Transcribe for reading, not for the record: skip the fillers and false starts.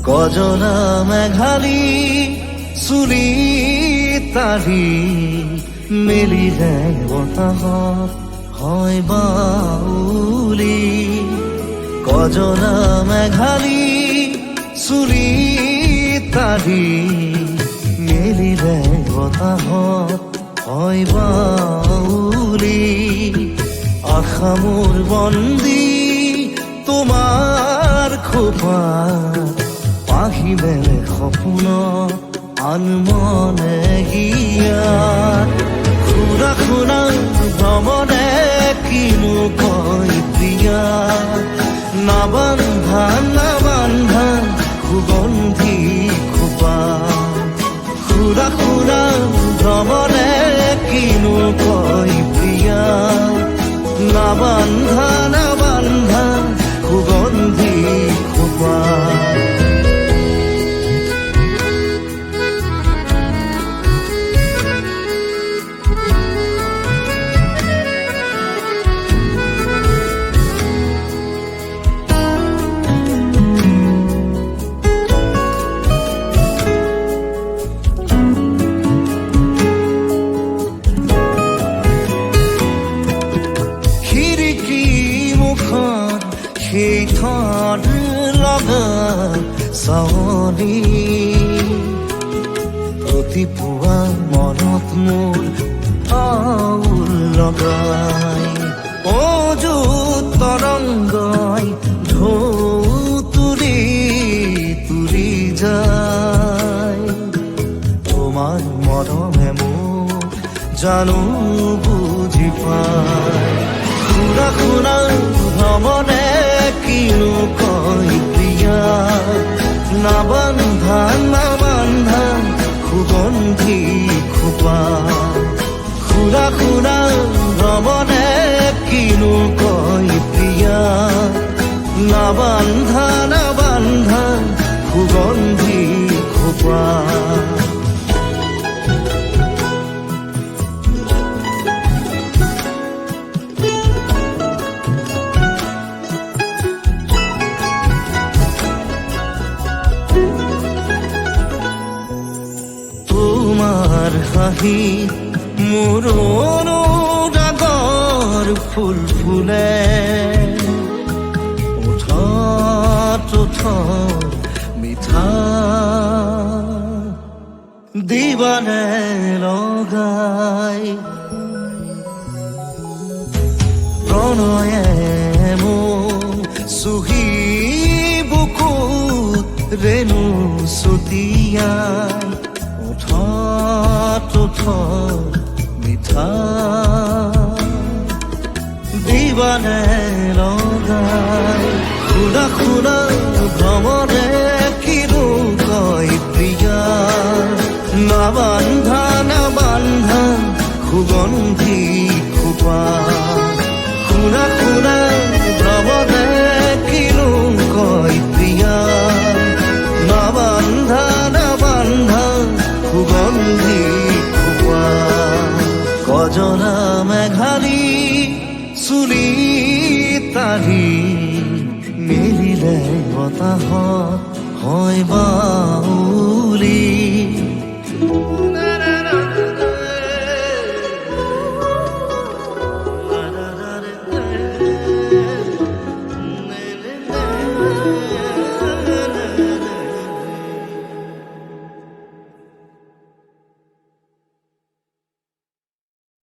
গজনা মেঘালী চুলি তাৰি মেলিলে বতাহত হয় বাউলি। গজনা মেঘালী চুলি তাৰি মেলিলে বতাহত হয় বাউলি। আশা মোৰ বন্দী তোমাৰ খোপাত পাহিবে সপোনত আনমনে হিয়াত। খুৰা খুৰা ভ্ৰমণে কিনো কয় প্ৰিয়া, নাবান্ধা নাবান্ধা সুগন্ধি খোপা। খুৰা খুৰা ভ্ৰমণে কিনো কয় প্ৰিয়া, নাবান্ধা নাবান্ধা সুগন্ধি খোপা। সেই ঠৰ লগা চাৱনী ৰাতিপুৱা মনত মোৰ আউল লগাই। অযুত তৰংগই ঢৌ তুলি তুলি যায়। তোমাৰ মৰমে মোক জানো বুজি পায়। খুৰা খুৰা ভ্ৰমণে কিনো কয় প্ৰিয়া, নাবান্ধা নাবান্ধা সুগন্ধি খোপা। খুৰা খুৰা ভ্ৰমণে কিনো কয় প্ৰিয়া, নাবান্ধা নাবান্ধা সুগন্ধি খোপা। তোমাৰ হাঁহি মোৰ অনুৰাগৰ ফুল ফুলে। ওঠত ওঠত মিঠা দিবানে লগাই। প্ৰণয়ে মোক চুহি বুকুত ৰেণু ছটিয়াই। ওঠত ওঠত মিঠা দিবানে লগাই। খুৰা খুৰা ভ্ৰমণে কিনো কয় প্ৰিয়া, নাবান্ধা নাবান্ধা সুগন্ধি খোপা। খুৰা খুৰা ভ্ৰমণে কিনো কয় প্ৰিয়া, নাবান্ধা নাবান্ধা সুগন্ধি খোপা। গজনা মেঘালী চুলি তাৰি মেলিলে বতাহত হয় বাউলি।